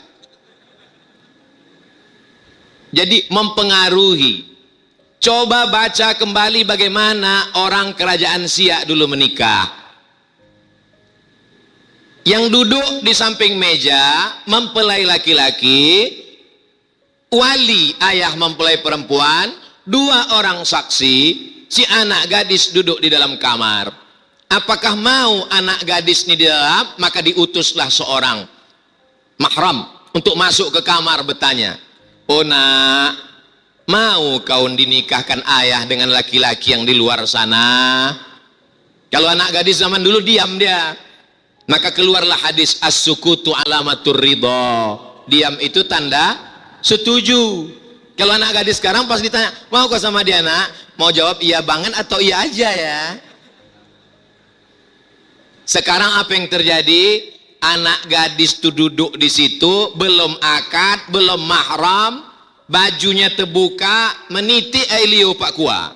Jadi mempengaruhi. Coba baca kembali bagaimana orang kerajaan Siak dulu menikah. Yang duduk di samping meja mempelai laki-laki, wali ayah mempelai perempuan, dua orang saksi, si anak gadis duduk di dalam kamar. Apakah mau anak gadis ini di dalam? Maka diutuslah seorang mahram untuk masuk ke kamar bertanya, "Oh nak, mau kau dinikahkan ayah dengan laki-laki yang di luar sana?" Kalau anak gadis zaman dulu diam dia. Maka keluarlah hadis as-sukutu alamatur ridha. Diam itu tanda setuju. Kalau anak gadis sekarang pas ditanya, "Mau kau sama dia nak?" Mau jawab iya banget atau iya aja ya. Sekarang apa yang terjadi? Anak gadis itu duduk di situ, belum akad, belum mahram, bajunya terbuka, meniti ailio pak kuah.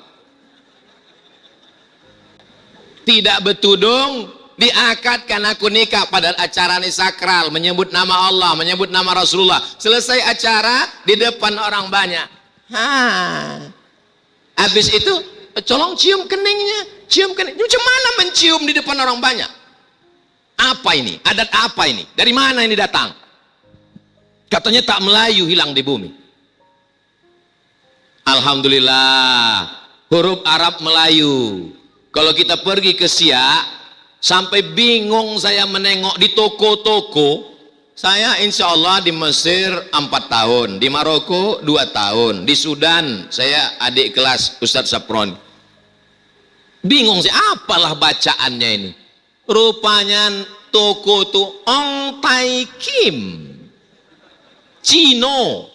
Tidak bertudung, diakadkan aku nikah, padahal acara ini sakral, menyebut nama Allah, menyebut nama Rasulullah. Selesai acara di depan orang banyak. Habis itu colong cium keningnya, cium kening. Macam mana mencium di depan orang banyak? Apa ini? Adat apa ini? Dari mana ini datang? Katanya tak Melayu, hilang di bumi. Alhamdulillah, huruf Arab Melayu. Kalau kita pergi ke Siak, sampai bingung saya menengok di toko-toko. Saya insya Allah di Mesir 4 tahun, di Maroko 2 tahun, di Sudan saya adik kelas Ustadz Sapron. Bingung saya, apalah bacaannya ini? Rupanya toko itu Ong Tai Kim, Cino.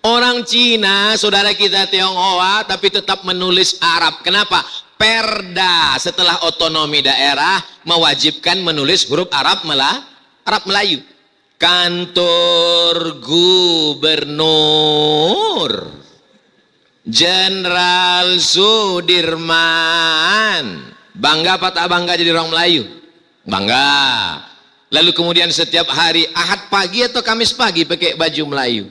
Orang Cina, saudara kita Tionghoa, tapi tetap menulis Arab. Kenapa? Perda setelah otonomi daerah mewajibkan menulis huruf Arab Melayu. Kantor Gubernur Jenderal Sudirman. Bangga apa tak bangga jadi orang Melayu? Bangga. Lalu kemudian setiap hari Ahad pagi atau Kamis pagi pakai baju Melayu.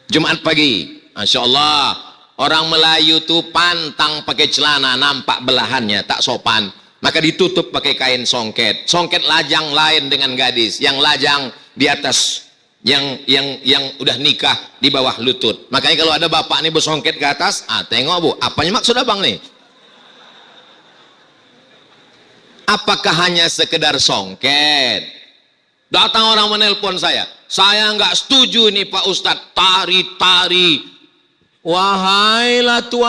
Jumat pagi, Masya Allah, orang Melayu tuh pantang pakai celana, nampak belahannya, tak sopan. Maka ditutup pakai kain songket. Songket lajang lain dengan gadis, yang lajang di atas, yang udah nikah di bawah lutut. Makanya kalau ada bapak nih bersongket ke atas, tengok bu, apanya maksud abang nih? Apakah hanya sekedar songket? Datang orang menelpon saya nggak setuju nih Pak Ustadz, tari-tari. Wahailah Tuhan,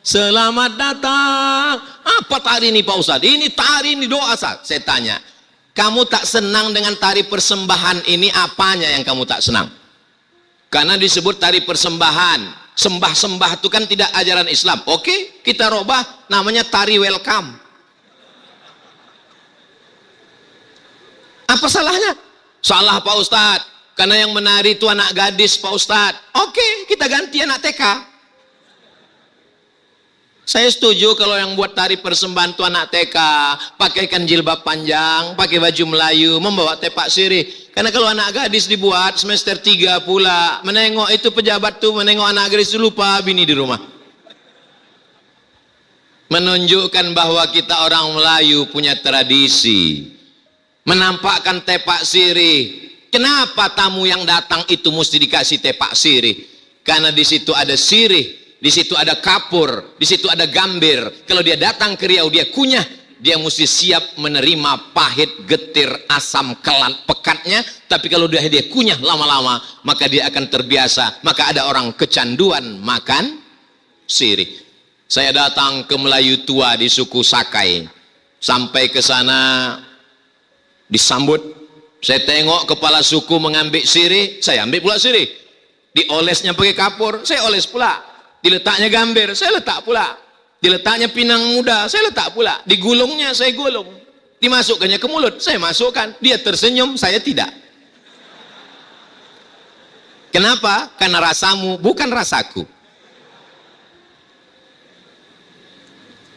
selamat datang. Apa tari ini Pak Ustadz? Ini tari, ini doa. Saya tanya, kamu tak senang dengan tari persembahan ini, apanya yang kamu tak senang? Karena disebut tari persembahan. Sembah-sembah itu kan tidak ajaran Islam. Oke, kita robah namanya tari welcome. Apa salahnya? Salah Pak Ustadz, karena yang menari itu anak gadis Pak Ustadz. Oke, kita ganti anak TK. Saya setuju kalau yang buat tari persembahan itu anak TK, pakaikan jilbab panjang, pakai baju Melayu, membawa tepak sirih. Karena kalau anak gadis dibuat semester 3 pula, menengok itu pejabat tuh, menengok anak gadis itu lupa bini di rumah. Menunjukkan bahwa kita orang Melayu punya tradisi. Menampakkan tepak sirih. Kenapa tamu yang datang itu mesti dikasih tepak sirih? Karena di situ ada sirih di situ ada kapur, di situ ada gambir. Kalau dia datang ke Riau, dia kunyah, dia mesti siap menerima pahit, getir, asam, kelat, pekatnya. Tapi kalau dia kunyah lama-lama, maka dia akan terbiasa. Maka ada orang kecanduan makan sirih. Saya datang ke Melayu tua di suku Sakai. Sampai ke sana disambut. Saya tengok kepala suku mengambil sirih, saya ambil pula sirih. Diolesnya pakai kapur, saya oles pula. Diletaknya gambir, saya letak pula. Diletaknya pinang muda, saya letak pula. Digulungnya, saya gulung. Dimasukkannya ke mulut, saya masukkan. Dia tersenyum, saya tidak. Kenapa? Karena rasamu bukan rasaku.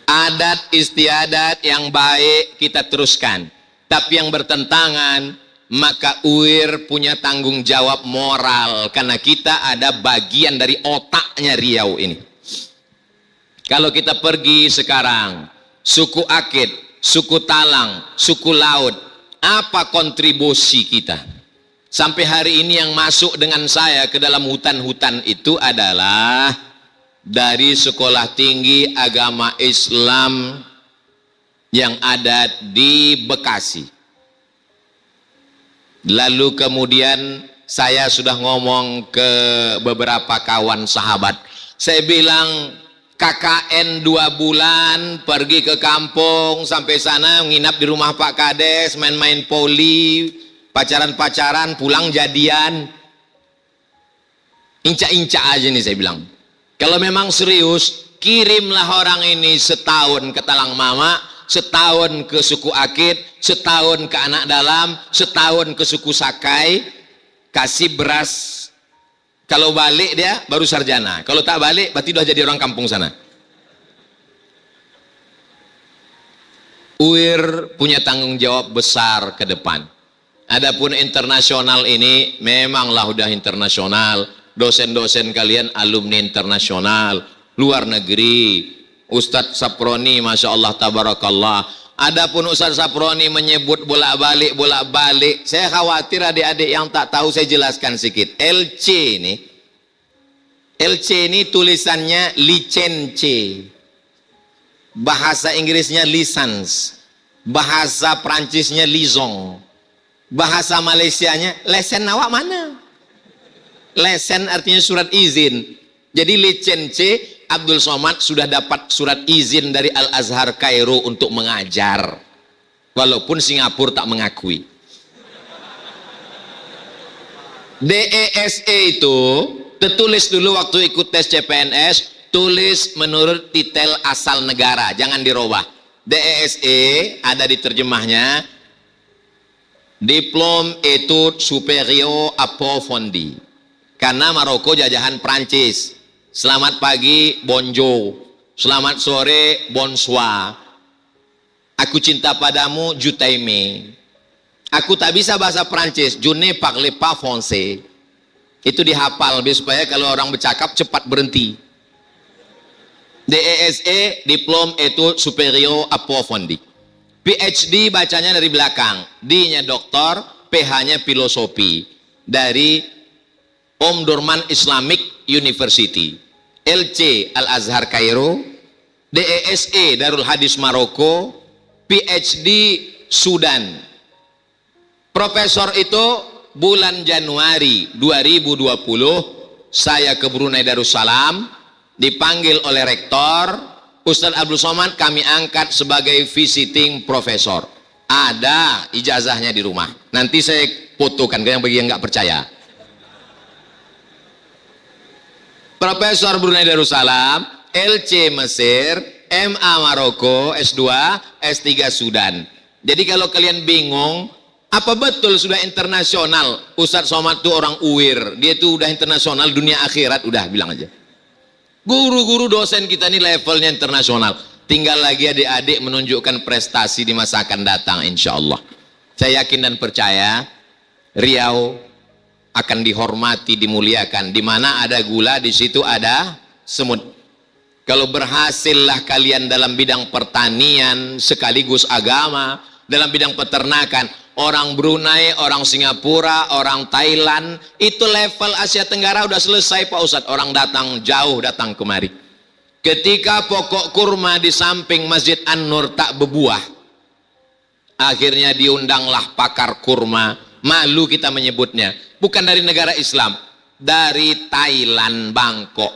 Adat istiadat yang baik kita teruskan. Tapi yang bertentangan, maka UIR punya tanggung jawab moral. Karena kita ada bagian dari otaknya Riau ini. Kalau kita pergi sekarang, suku Akit, suku Talang, suku Laut, apa kontribusi kita? Sampai hari ini yang masuk dengan saya ke dalam hutan-hutan itu adalah dari Sekolah Tinggi Agama Islam yang ada di Bekasi. Lalu kemudian saya sudah ngomong ke beberapa kawan sahabat. Saya bilang, KKN 2 bulan pergi ke kampung, sampai sana nginap di rumah Pak Kades, main-main poli, pacaran-pacaran, pulang jadian, inca-inca aja nih saya bilang. Kalau memang serius, kirimlah orang ini setahun ke Talang Mama, setahun ke suku Akit, setahun ke Anak Dalam, setahun ke suku Sakai, kasih beras. Kalau balik dia baru sarjana, kalau tak balik berarti udah jadi orang kampung sana. UIR punya tanggung jawab besar ke depan. Adapun internasional ini memanglah udah internasional. Dosen-dosen kalian alumni internasional, luar negeri. Ustadz Saproni, Masya Allah, Tabarakallah. Adapun Ustadz Saproni menyebut bolak-balik, saya khawatir adik-adik yang tak tahu, saya jelaskan sedikit. LC ini tulisannya licence, bahasa Inggrisnya license, bahasa Prancisnya liaison, bahasa Malaysianya lesen awak mana? Lesen artinya surat izin. Jadi licence, Abdul Somad sudah dapat surat izin dari Al-Azhar Kairo untuk mengajar, walaupun Singapura tak mengakui. DESE itu tertulis dulu waktu ikut tes CPNS, tulis menurut titel asal negara, jangan dirubah. DESE ada di terjemahnya, Diplôme Études Supérieures Approfondies, karena Maroko jajahan Prancis. Selamat pagi, bonjour. Selamat sore, bonsoir. Aku cinta padamu, je t'aime. Aku tak bisa bahasa Prancis, je ne parle pas français. Itu dihafal supaya kalau orang bercakap cepat berhenti. DESE, Diplôme Études Supérieures Approfondies. PhD bacanya dari belakang, D-nya doktor, PH-nya filosofi, dari Omdurman Islamic University. LC Al-Azhar Kairo, DESE Darul Hadis Maroko, PhD Sudan. Profesor itu bulan Januari 2020 saya ke Brunei Darussalam, dipanggil oleh rektor Ustadz Abdul Somad, kami angkat sebagai visiting profesor. Ada ijazahnya di rumah, nanti saya fotokan yang bagi yang nggak percaya. Profesor Brunei Darussalam, LC Mesir, MA Maroko, S2, S3 Sudan. Jadi kalau kalian bingung, apa betul sudah internasional? Ustadz Somad itu orang UIR, dia itu udah internasional dunia akhirat, udah bilang aja. Guru-guru dosen kita ini levelnya internasional. Tinggal lagi adik-adik menunjukkan prestasi di masa akan datang, insya Allah. Saya yakin dan percaya Riau akan dihormati, dimuliakan. Di mana ada gula, di situ ada semut. Kalau berhasillah kalian dalam bidang pertanian sekaligus agama, dalam bidang peternakan, orang Brunei, orang Singapura, orang Thailand, itu level Asia Tenggara udah selesai Pak Ustadz. Orang datang jauh datang kemari. Ketika pokok kurma di samping Masjid An-Nur tak berbuah, akhirnya diundanglah pakar kurma. Malu kita menyebutnya, bukan dari negara Islam, dari Thailand, Bangkok.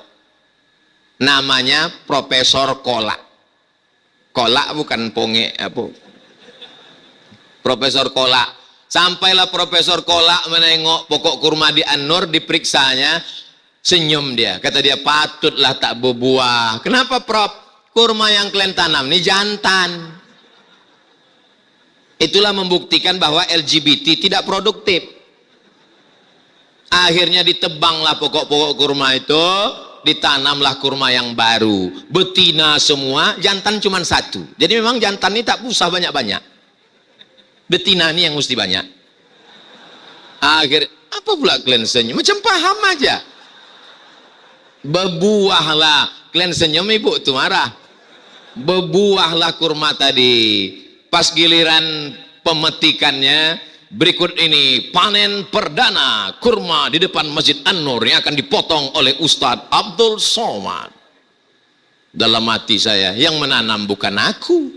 Namanya Profesor Kolak. Kolak bukan ponge apa. Profesor Kolak. Sampailah Profesor Kolak menengok pokok kurma di An-Nur, diperiksanya, senyum dia. Kata dia, patutlah tak berbuah. Kenapa Prof? Kurma yang kalian tanam ini jantan. Itulah membuktikan bahwa LGBT tidak produktif. Akhirnya ditebanglah pokok-pokok kurma itu, ditanamlah kurma yang baru. Betina semua, jantan cuma satu. Jadi memang jantan ini tak usah banyak-banyak. Betina ini yang mesti banyak. Akhir, apa pula kalian senyum? Macam paham aja. Berbuahlah. Kalian senyum, ibu tuh marah. Berbuahlah kurma tadi. Pas giliran pemetikannya, berikut ini panen perdana kurma di depan Masjid An-Nur yang akan dipotong oleh Ustadz Abdul Somad. Dalam hati saya, yang menanam bukan aku,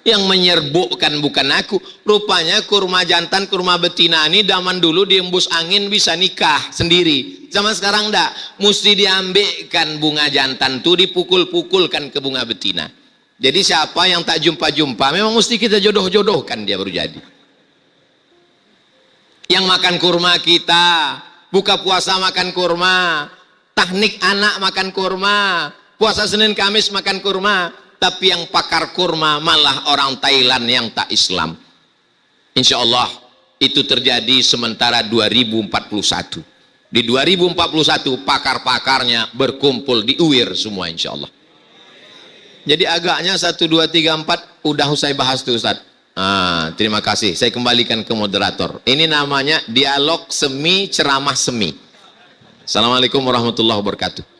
yang menyerbukkan bukan aku. Rupanya kurma jantan, kurma betina ini zaman dulu diembus angin bisa nikah sendiri. Zaman sekarang enggak, mesti diambilkan bunga jantan tuh, dipukul-pukulkan ke bunga betina. Jadi siapa yang tak jumpa-jumpa memang mesti kita jodoh-jodohkan, dia baru jadi. Yang makan kurma kita, buka puasa makan kurma, tahnik anak makan kurma, puasa Senin Kamis makan kurma. Tapi yang pakar kurma malah orang Thailand yang tak Islam. Insya Allah itu terjadi sementara 2041. Di 2041 pakar-pakarnya berkumpul di UIR semua insya Allah. Jadi agaknya 1, 2, 3, 4 udah usai bahas tuh Ustaz. Terima kasih, saya kembalikan ke moderator. Ini namanya dialog semi ceramah semi. Assalamualaikum warahmatullahi wabarakatuh.